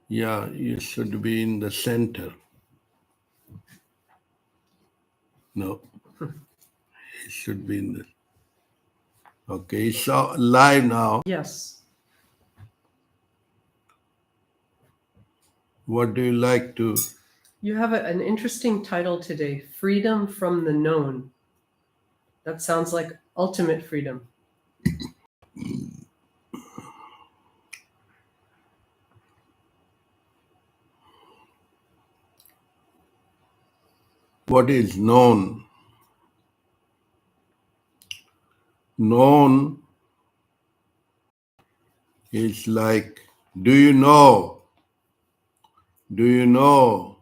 Yeah, you should be in the center. No, it should be in the. Okay, so live now. Yes. What do you like to? You have an interesting title today, Freedom from the Known. That sounds like ultimate freedom. What is known? Known is like, do you know? Do you know?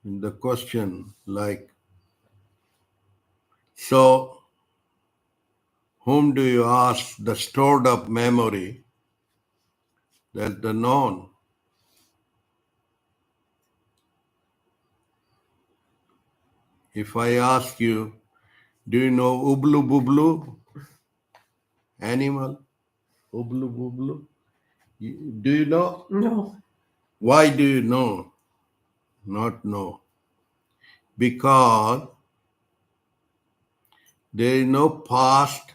In the question, like, so whom do you ask? The stored up memory, that's the known. If I ask you, do you know ublu bublu? Animal? Ublu bublu? Do you know? No. Why do you know? Not know. Because there is no past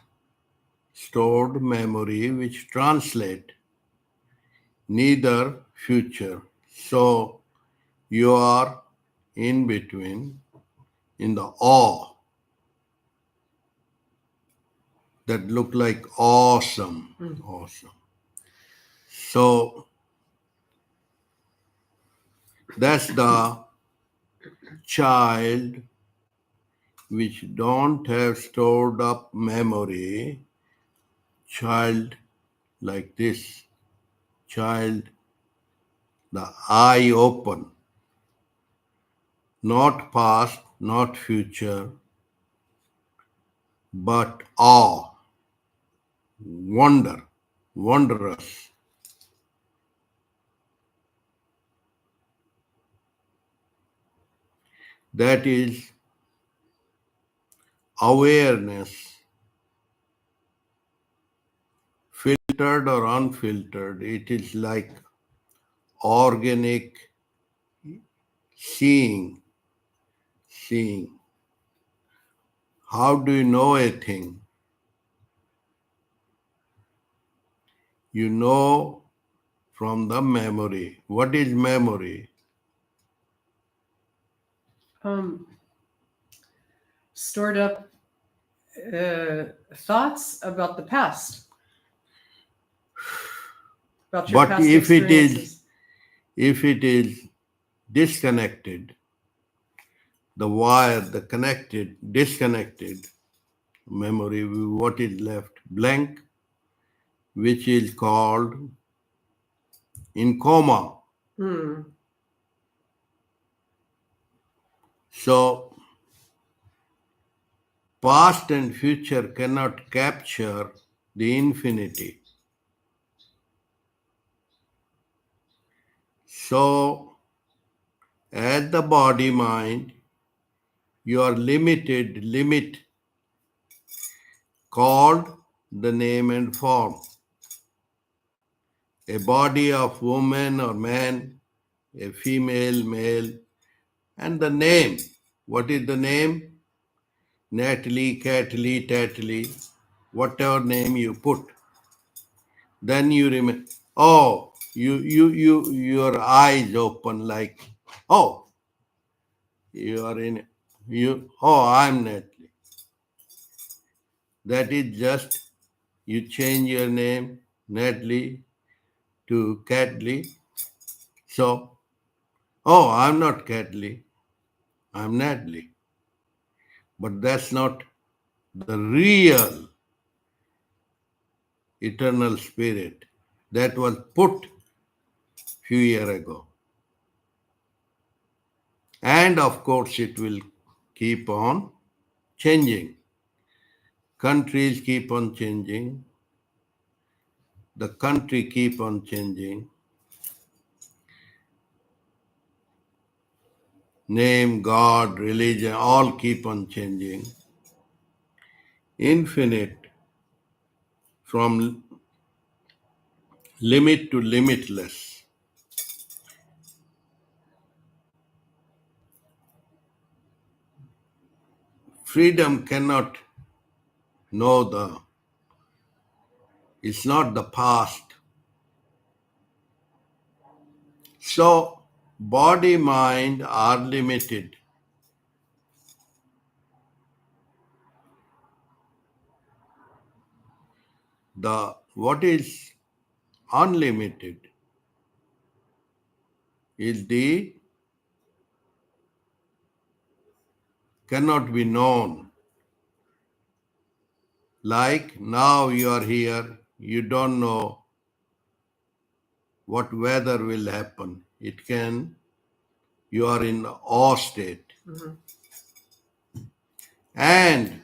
stored memory which translate, neither future. So you are in between, in the awe that look like awesome. Awesome. So that's the child which don't have stored up memory. Child like this. Child, the eye open. Not past, not future, but awe, wonder, wondrous. That is awareness, filtered or unfiltered. It is like organic seeing. Seeing. How do you know a thing? You know from the memory. What is memory? Stored up thoughts about the past, about your But past experiences. if it is disconnected, the wire, the connected, disconnected memory, what is left? Blank, which is called in coma. So, past and future cannot capture the infinity. So, as the body mind, you are limited, limit called the name and form. A body of woman or man, a female, male, and the name. What is the name? Natalie, Cataly, Tatly, whatever name you put. Then you remember, oh, your eyes open like, oh, you are in, oh, I'm Natalie. That is just, you change your name, Natalie, to Catly. So, oh, I'm not Catly, I'm Natalie. But that's not the real eternal spirit that was put few years ago. And of course, it will keep on changing. Countries keep on changing. The country keep on changing. Name, God, religion, all keep on changing. Infinite, from limit to limitless. freedom cannot know it's not the past. So, body, mind are limited. What is unlimited is the cannot be known. Like now you are here, you don't know what weather will happen. It can, you are in awe state. Mm-hmm. And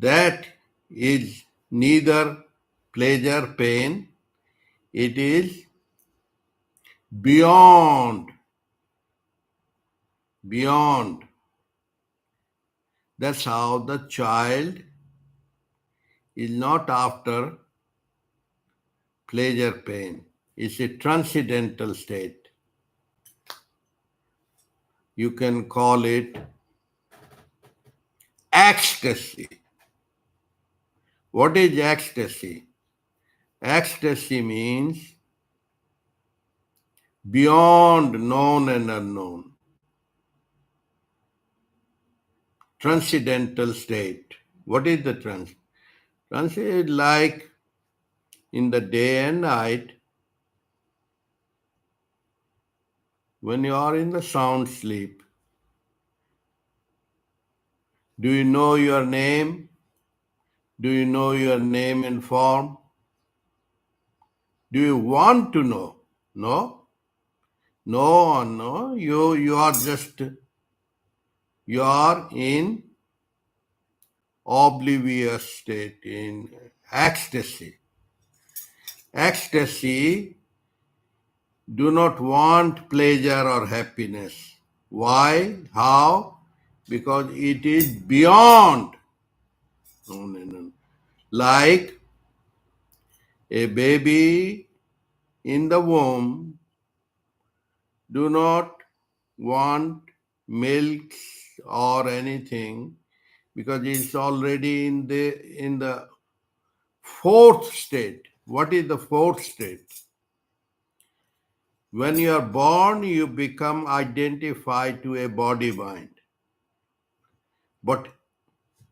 that is neither pleasure, pain, it is beyond, beyond. That's how the child is not after pleasure, pain. It's a transcendental state. You can call it ecstasy. What is ecstasy? Ecstasy means beyond known and unknown, transcendental state. What is the trans? Trans is like in the day and night when you are in the sound sleep. Do you know your name? Do you know your name and form? Do you want to know? No? No, no. You are just, you are in oblivious state, in ecstasy. Ecstasy do not want pleasure or happiness. Why? How? Because it is beyond. No, no, no. Like a baby in the womb do not want milk or anything because it's already in the fourth state. What is the fourth state? When you are born, you become identified to a body mind. But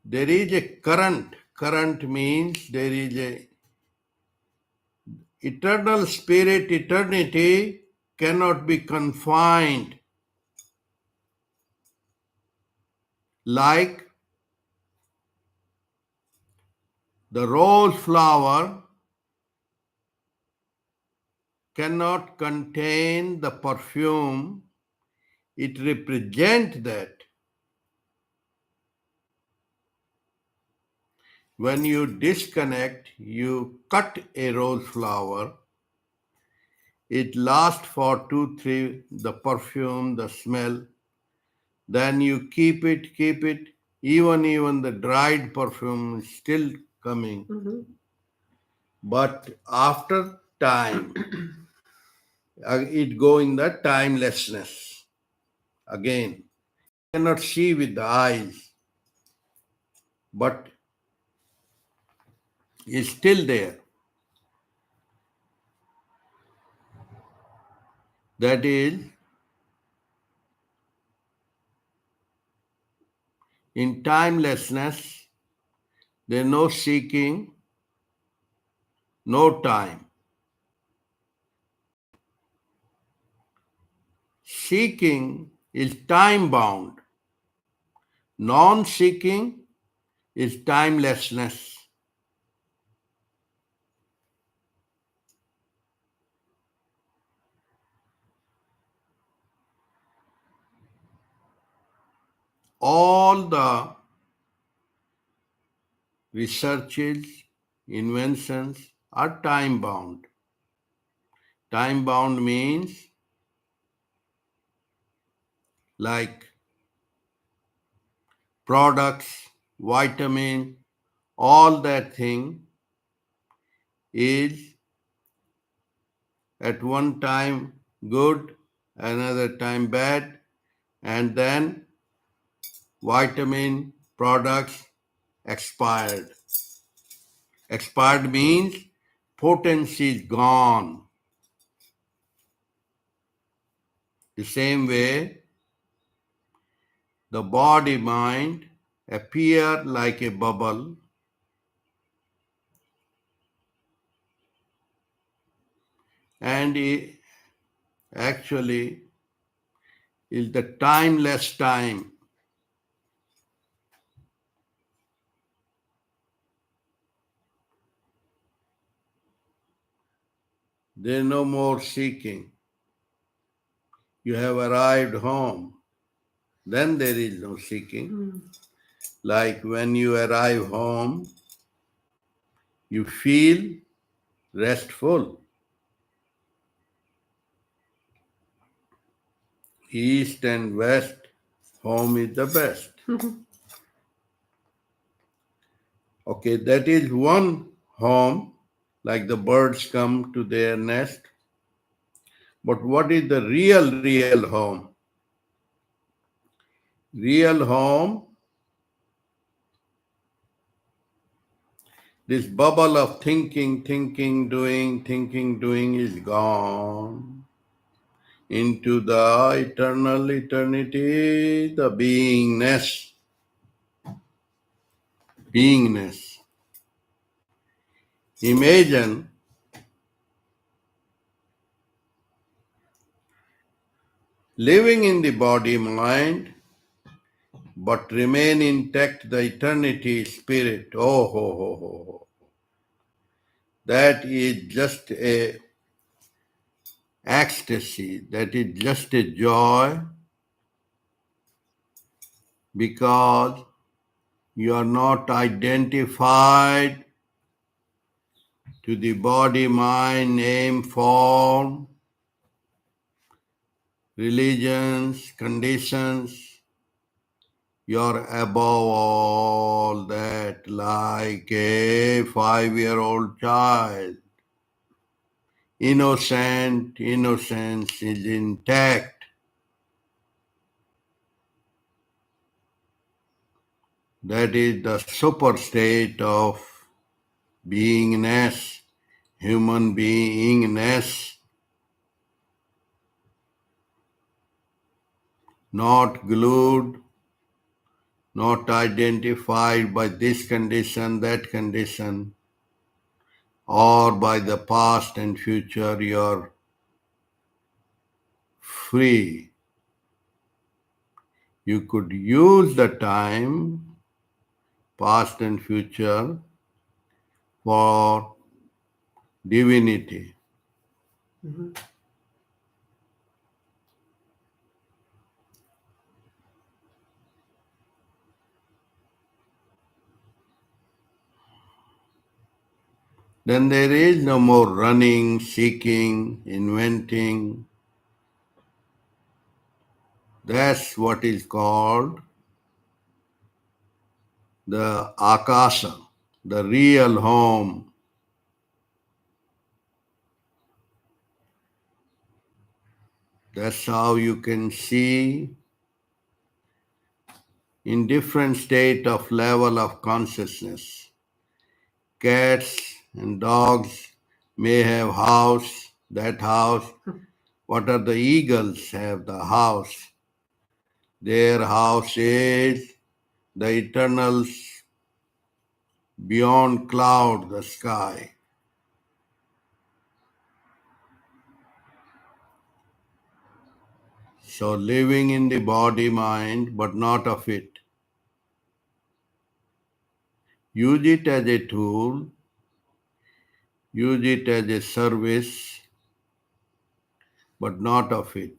there is a current. Current means there is a eternal spirit, eternity cannot be confined. Like the rose flower cannot contain the perfume, it represents that. When you disconnect, you cut a rose flower, it lasts for 2, 3, the perfume, the smell. Then you keep it, even the dried perfume is still coming. Mm-hmm. But after time, it go in the timelessness again. You cannot see with the eyes, but it's still there. That is, in timelessness, there is no seeking, no time. Seeking is time bound. Non seeking is timelessness. All the researches, inventions are time bound. Time bound means like products, vitamin, all that thing is at one time good, another time bad, and then vitamin products expired. Expired means potency is gone. The same way, the body mind appear like a bubble and it actually is the timeless time. There is no more seeking. You have arrived home. Then there is no seeking. Like when you arrive home, you feel restful. East and west, home is the best. Okay, that is one home, like the birds come to their nest. But what is the real home? Real home, this bubble of thinking, doing is gone into the eternal eternity, the beingness. Beingness. Imagine living in the body mind, but remain intact the eternity spirit. Oh, ho, ho, ho, ho. That is just a ecstasy. That is just a joy because you are not identified to the body, mind, name, form, religions, conditions. You're above all that like a 5-year-old child. Innocence is intact. That is the super state of beingness, human beingness, not glued, not identified by this condition, that condition, or by the past and future. You're free. You could use the time, past and future, for divinity. Mm-hmm. Then there is no more running, seeking, inventing. That's what is called the akasha, the real home. That's how you can see in different state of level of consciousness. Cats and dogs may have house, that house. What are the eagles have the house? Their house is the eternal beyond cloud, the sky. So living in the body mind, but not of it. Use it as a tool, use it as a service, but not of it.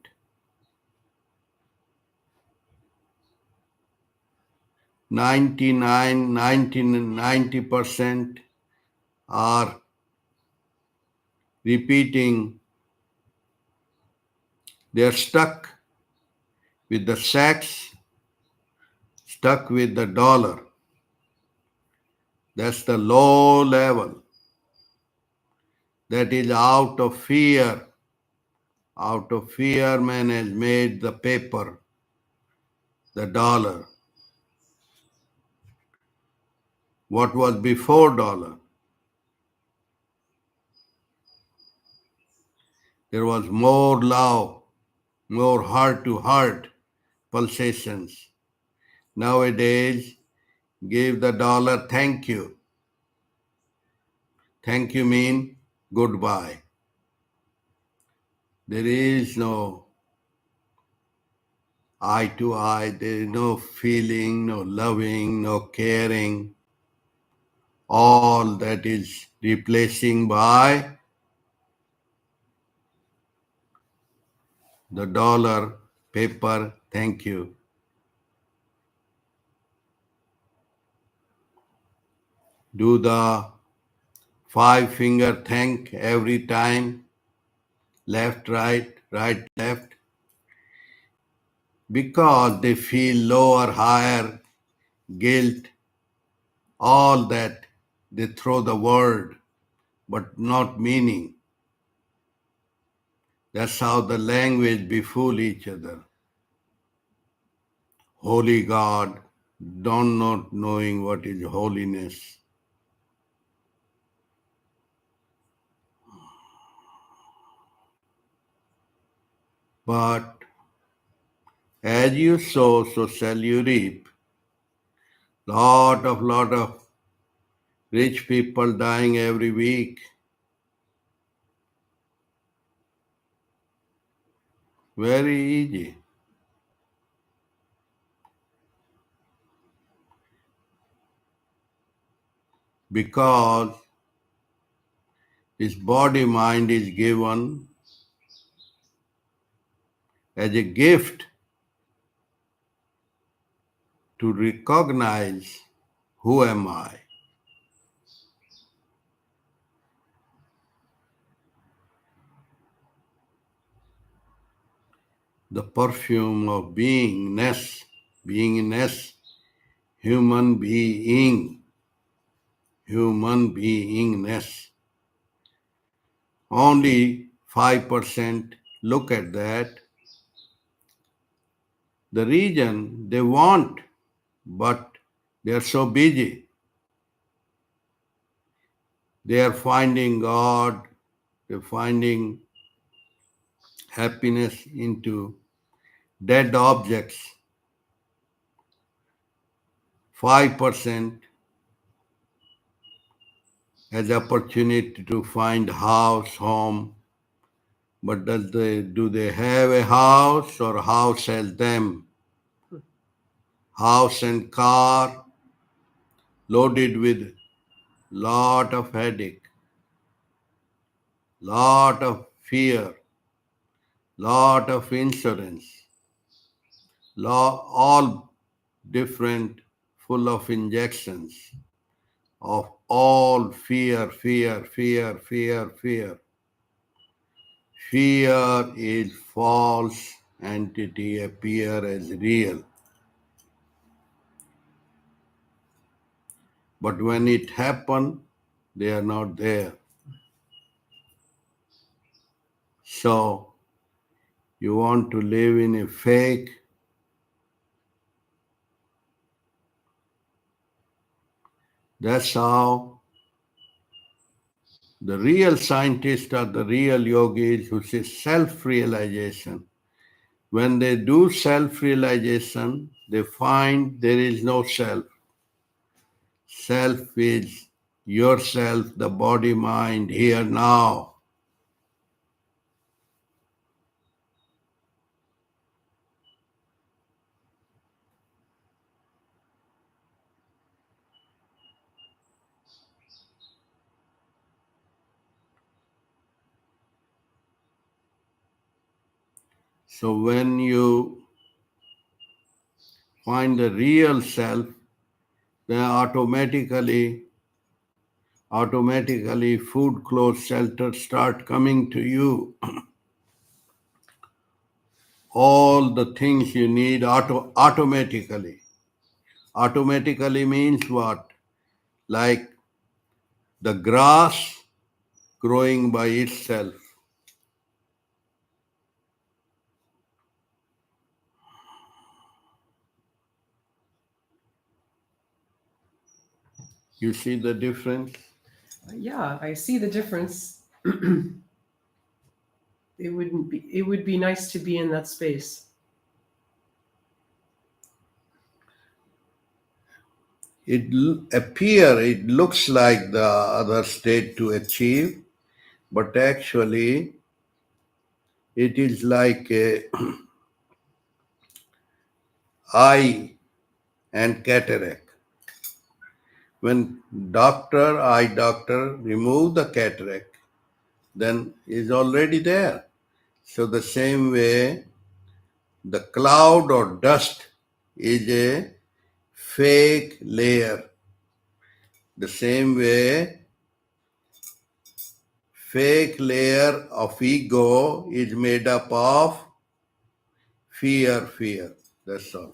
90% are repeating. They're stuck with the sex, stuck with the dollar. That's the low level. That is out of fear. Out of fear, man has made the paper, the dollar. what was before dollar. There was more love, more heart-to-heart pulsations. Nowadays, give the dollar thank you. Thank you mean goodbye. There is no eye to eye, there is no feeling, no loving, no caring. All that is replacing by the dollar, paper, thank you. Do the 5-finger thank every time, left, right, right, left, because they feel lower, higher, guilt, all that. They throw the word, but not meaning. That's how the language befool each other. Holy God, don't not knowing what is holiness. But as you sow, so shall you reap. Lot of rich people dying every week. Very easy. Because his body mind is given as a gift to recognize who am I. The perfume of beingness, human being, human beingness. Only 5% look at that. The reason they want, but they are so busy. They are finding God, they're finding happiness into dead objects. 5% has opportunity to find house, home, but do they have a house or house has them? House and car loaded with lot of headache, lot of fear, lot of insurance, all different, full of injections of all fear, fear, fear, fear, fear. Fear is false entity appear as real. But when it happen, they are not there. So you want to live in a fake. That's how the real scientists are the real yogis who say self-realization. When they do self-realization, they find there is no self. Self is yourself, the body, mind, here, now. So when you find the real self, then automatically food, clothes, shelter start coming to you. All the things you need automatically. Automatically means what? Like the grass growing by itself. You see the difference? Yeah, I see the difference. It would be nice to be in that space. It looks like the other state to achieve, but actually it is like a eye and cataract. When eye doctor remove the cataract, then is already there. So the same way, the cloud or dust is a fake layer. The same way, fake layer of ego is made up of fear. That's all.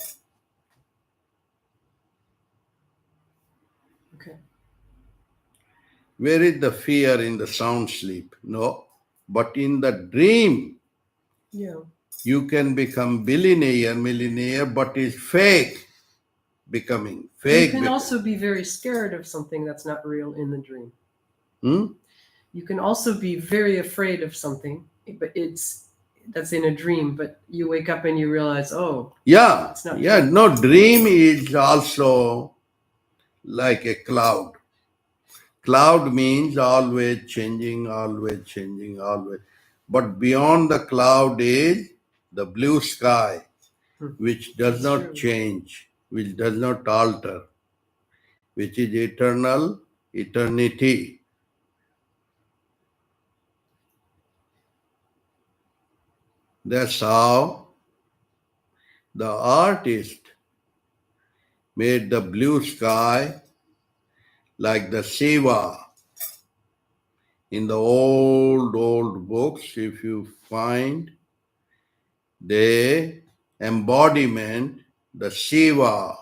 Okay. Where is the fear in the sound sleep? No. But in the dream, Yeah. you can become billionaire, millionaire, but it's fake becoming. You Fake can becoming. also be very scared of something that's not real in the dream. Hmm? You can also be very afraid of something, but that's in a dream, but you wake up and you realize, oh, Yeah, it's not yeah. true. No, dream is also like a cloud. Cloud means always changing, always. But beyond the cloud is the blue sky, which does That's not true. change, which does not alter, which is eternal, eternity. That's how the artist made the blue sky like the Shiva. In the old books, if you find the embodiment, the Shiva.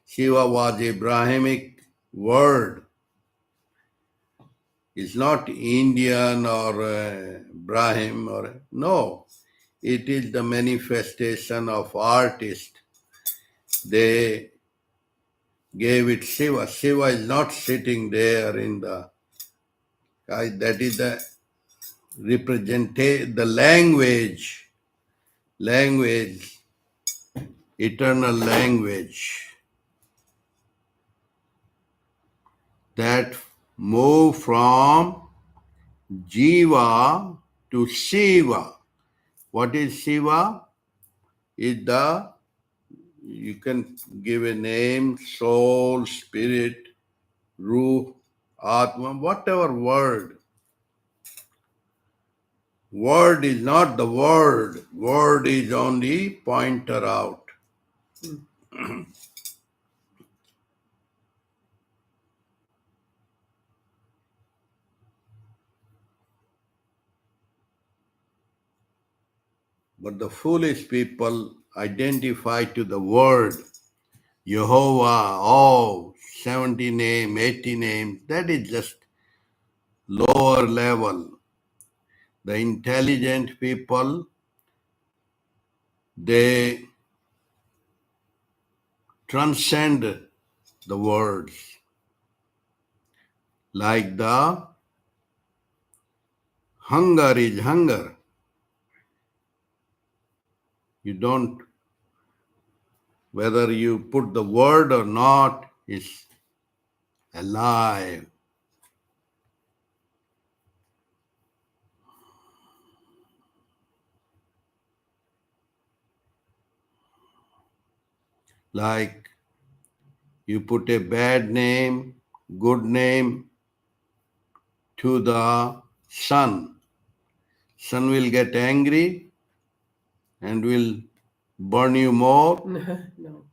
Shiva was Abrahamic word. It's not Indian or Brahim or no. It is the manifestation of artist. They gave it Shiva. Shiva is not sitting there in the that is the the language, eternal language that move from Jiva to Shiva. What is Shiva? Is the you can give a name, soul, spirit, ruh, atma, whatever word. Word is not the word. Word is only pointer out. But the foolish people identify to the word. Jehovah, oh, 70 name, 80 names, that is just lower level. The intelligent people, they transcend the words. Like the hunger is hunger. You don't, whether you put the word or not, is alive. Like you put a bad name, good name to the sun. Sun will get angry and will burn you more. No.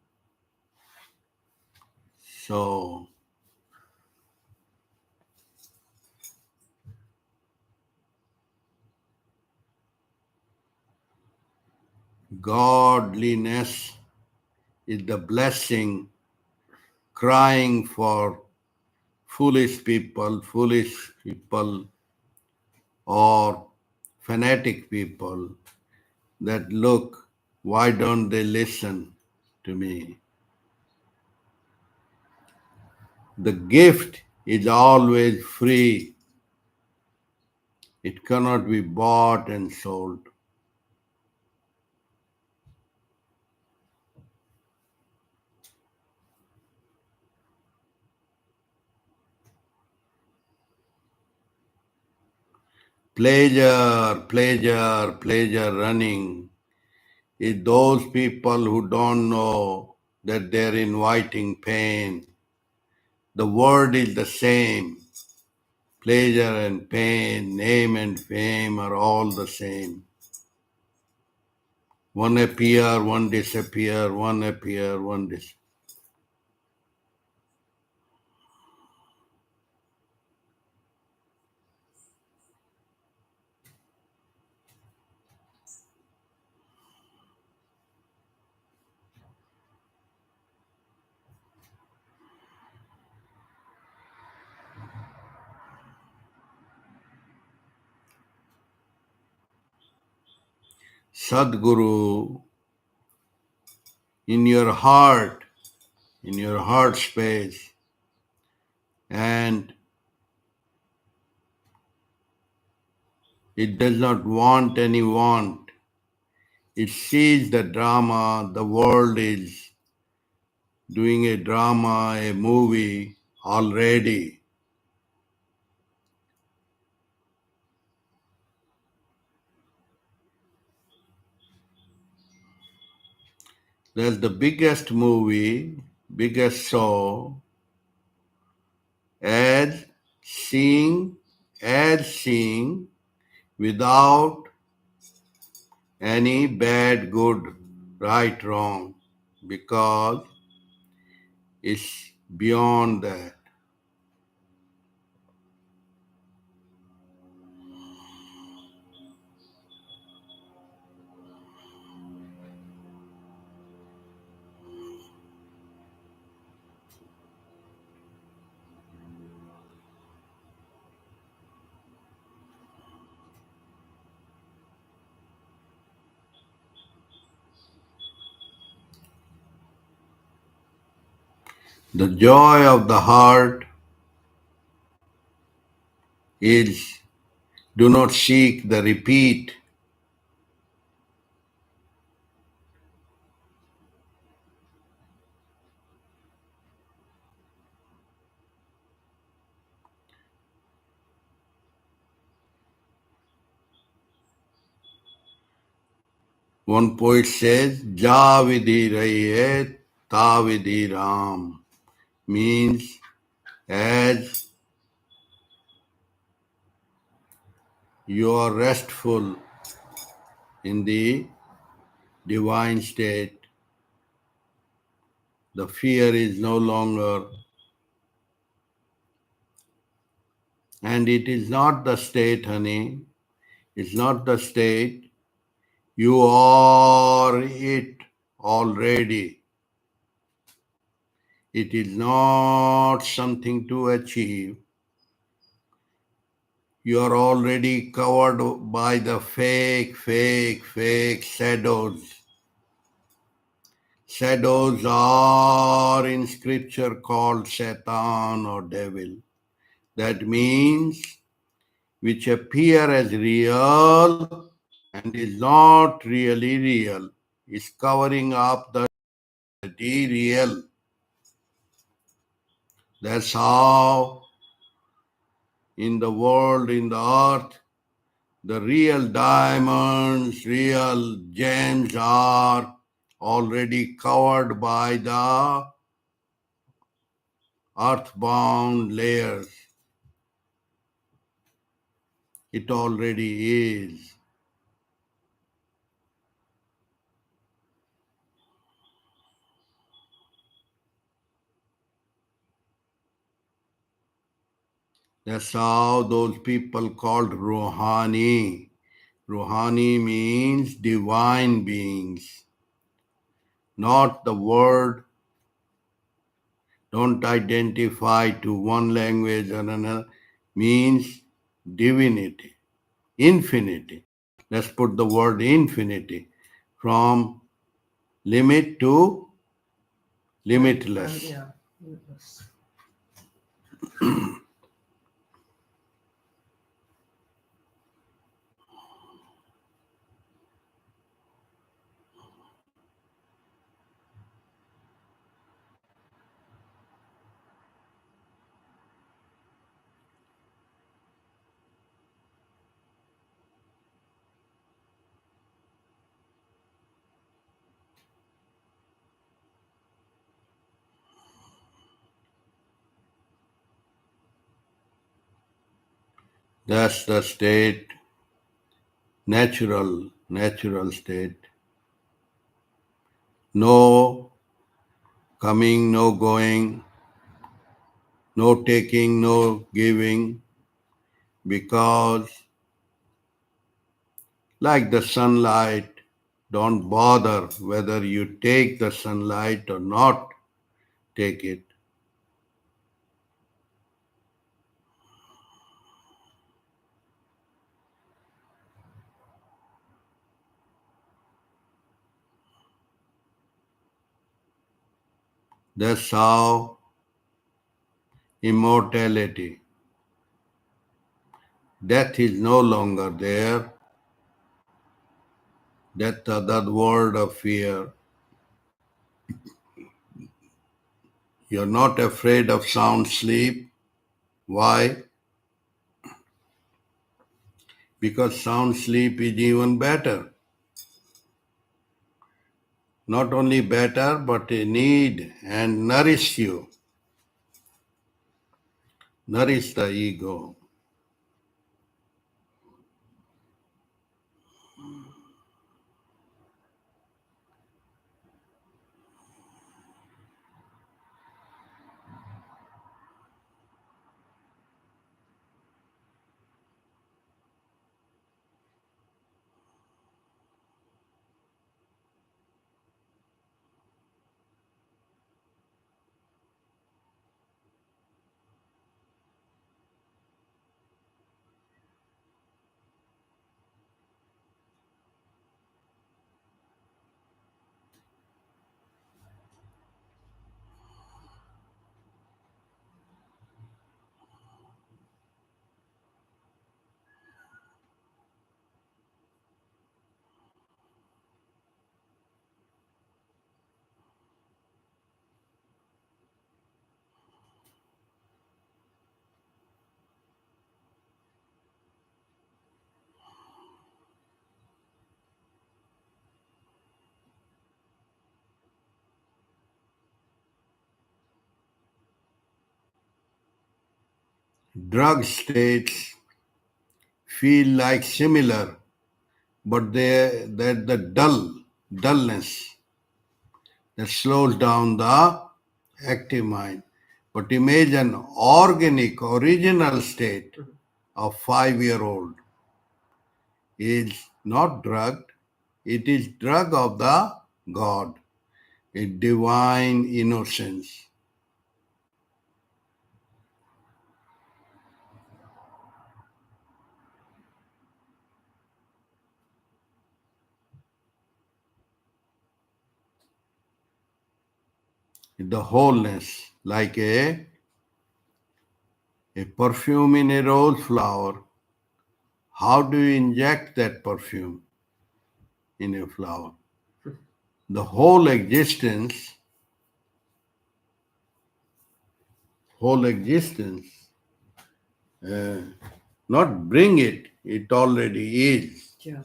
So, godliness is the blessing crying for foolish people or fanatic people that look, why don't they listen to me? The gift is always free. It cannot be bought and sold. Pleasure, pleasure, pleasure running is those people who don't know that they're inviting pain. The word is the same. Pleasure and pain, name and fame are all the same. One appear, one disappear, one appear, one disappear. Sadguru, in your heart space, and it does not want any want. It sees the drama, the world is doing a drama, a movie already. That's the biggest movie, biggest show, as seeing, without any bad, good, right, wrong, because it's beyond that. The joy of the heart is do not seek the repeat. One poet says, Ja vidhi rahi hai, ta vidhi ram, means as you are restful in the divine state, the fear is no longer, and it is not the state, honey, it's not the state, you are it already. It is not something to achieve. You are already covered by the fake shadows. Shadows are in scripture called Satan or devil. That means which appear as real and is not really real, is covering up the real. That's how in the world, in the earth, the real diamonds, real gems are already covered by the earthbound layers. It already is. That's how those people called Rohani. Rohani means divine beings, not the word. Don't identify to one language or another. Means divinity, infinity. Let's put the word infinity from limit to limitless. Yeah, limitless. That's the state, natural state. No coming, no going, no taking, no giving, because like the sunlight, don't bother whether you take the sunlight or not take it. That's how immortality. Death is no longer there. Death, that word of fear. You're not afraid of sound sleep. Why? Because sound sleep is even better. Not only better, but a need and nourish you. Nourish the ego. Drug states feel like similar, but they're the dullness that slows down the active mind. But imagine organic, original state of 5-year-old is not drugged, it is drug of the God, a divine innocence. The wholeness, like a perfume in a rose flower. How do you inject that perfume in a flower? The whole existence, uh, not bring it, it already is. Yeah.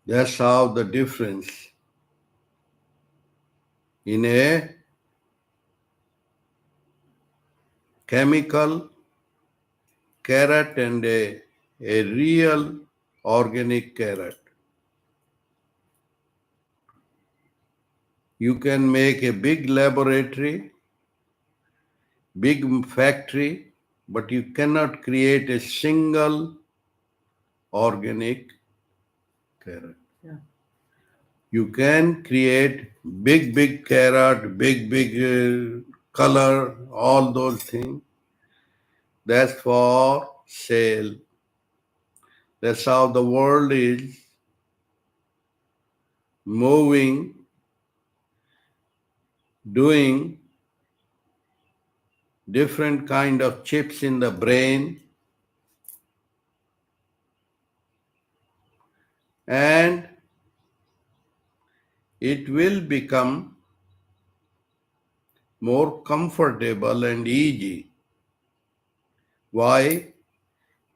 That's how the difference in a chemical carrot and a real organic carrot. You can make a big laboratory, big factory, but you cannot create a single organic carrot. You can create big carrot, big color, all those things. That's for sale. That's how the world is moving, doing different kind of chips in the brain, and it will become more comfortable and easy. Why?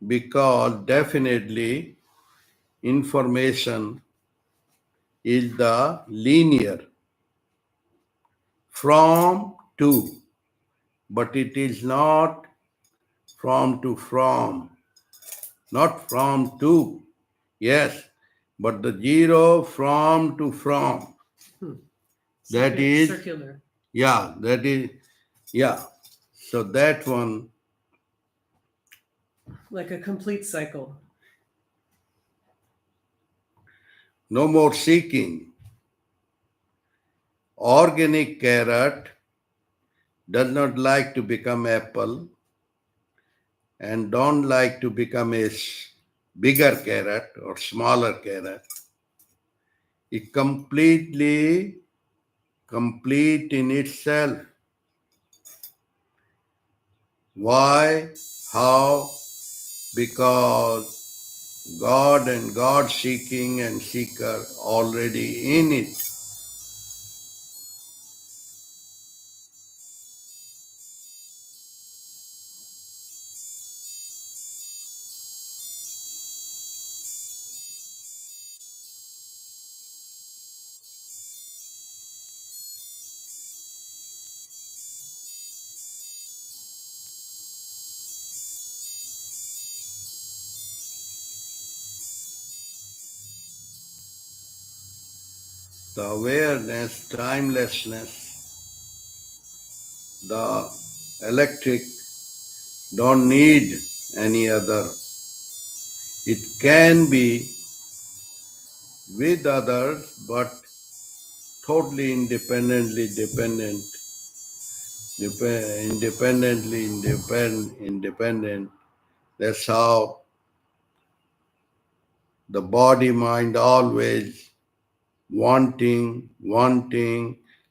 Because definitely information is the linear from to, but it is not from, not from to. Yes, but the zero from to from. That is circular. Yeah, that is, yeah. So that one, Like a complete cycle. no more seeking. Organic carrot does not like to become apple and don't like to become a bigger carrot or smaller carrot. It completely complete in itself. Why? How? Because God and God seeking and seeker already in it. The awareness, timelessness, the electric don't need any other. It can be with others, but totally independent. That's how the body mind always wanting,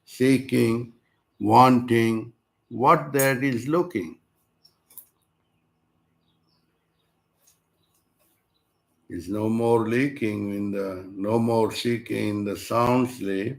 seeking, wanting what that is looking. Is no more leaking in the, no more seeking in the sound sleep.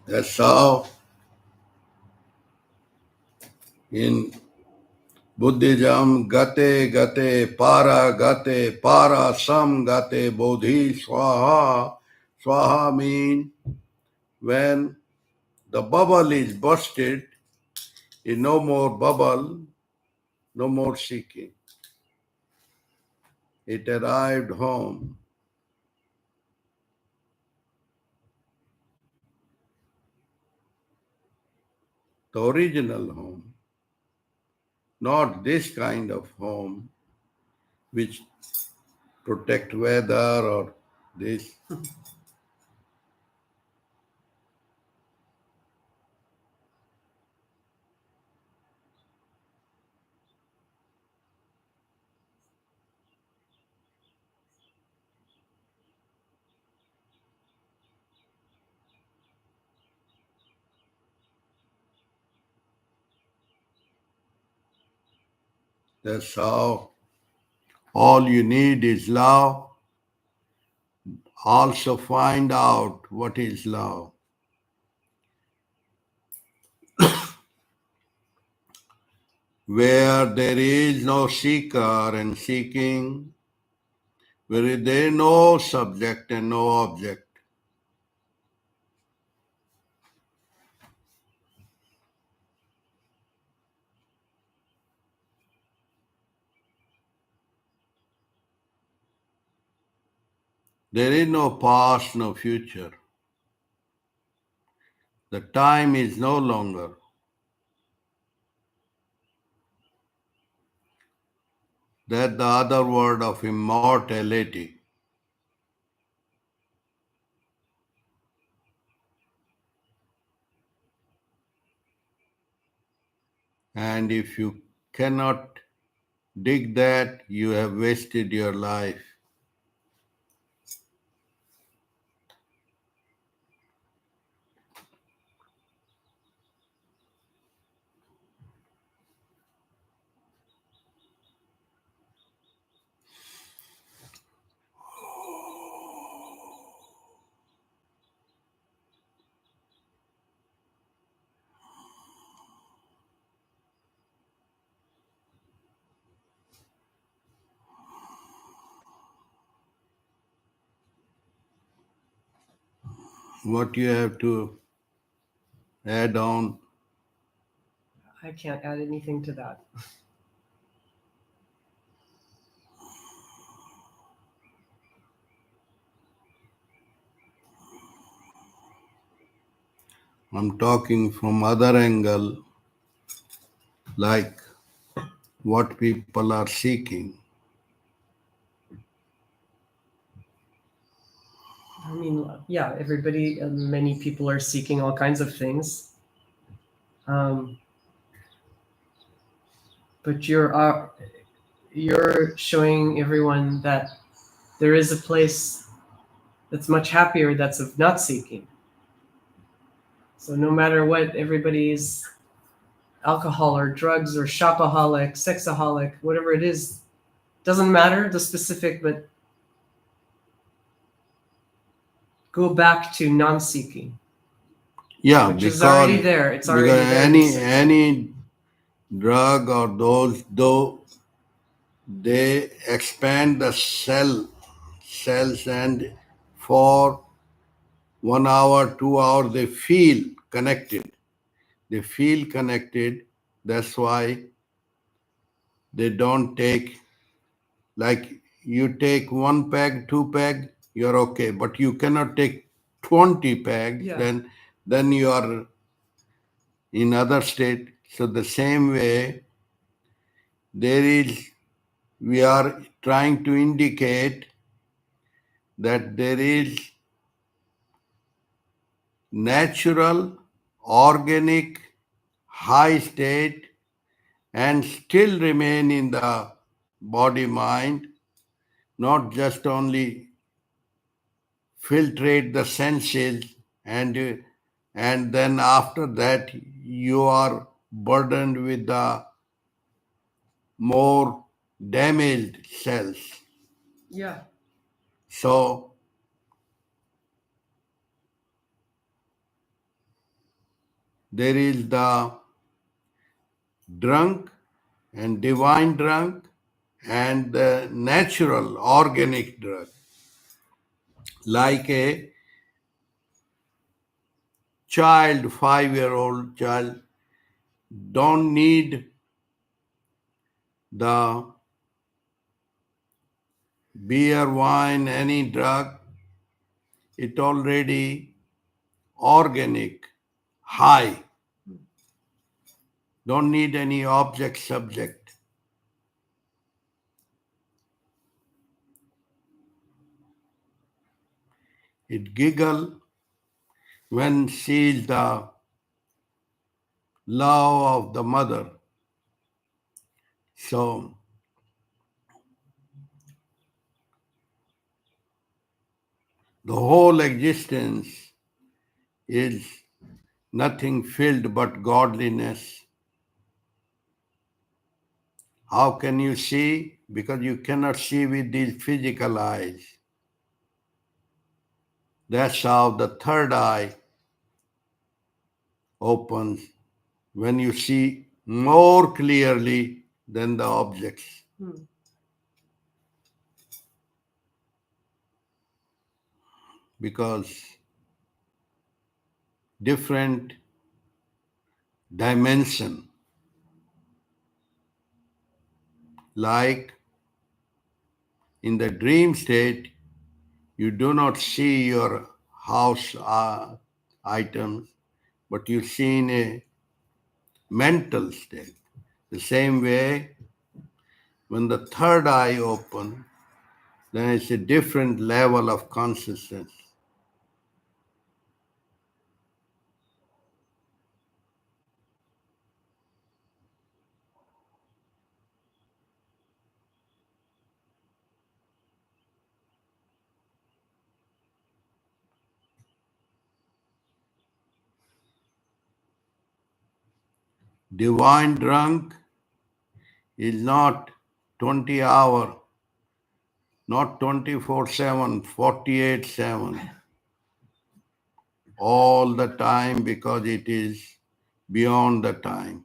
That's how in Buddhism, gate, para, sam, gate, bodhi, swaha. Swaha means when the bubble is busted, is no more bubble, no more seeking. It arrived home. The original home, not this kind of home which protect weather or this. That's how all you need is love. Also find out what is love. where there is no seeker and seeking, where there is no subject and no object. There is no past, no future. The time is no longer. That's the other word of immortality. And if you cannot dig that, you have wasted your life. What you have to add on? I can't add anything to that. I'm talking from other angle, like what people are seeking. I mean, yeah, everybody, many people are seeking all kinds of things. But you're showing everyone that there is a place that's much happier that's of not seeking. So no matter what, everybody's alcohol or drugs or shopaholic, sexaholic, whatever it is, doesn't matter the specific, but go back to non-seeking. Yeah, which because is already there. It's already there. any drug or those, though they expand the cells, and for 1 hour, 2 hours, they feel connected. They feel connected. That's why they don't take, like you take 1 peg, 2 peg, you're okay. But you cannot take 20 pegs, Yeah. then you are in other state. So the same way, we are trying to indicate that there is natural, organic, high state and still remain in the body mind, not just only filtrate the senses and then after that you are burdened with the more damaged cells. Yeah. So there is the drunk and divine drunk and the natural organic drug. Like a child, 5-year-old child, don't need the beer, wine, any drug. It already organic, high. Don't need any object subject. It giggle when sees the love of the mother. So the whole existence is nothing filled but godliness. How can you see? Because you cannot see with these physical eyes. That's how the third eye opens when you see more clearly than the objects. Because different dimension, like in the dream state, you do not see your house items, but you see in a mental state. The same way, when the third eye opens, then it's a different level of consciousness. Divine drunk is not 20 hour, not 24/7, 48/7, all the time, because it is beyond the time.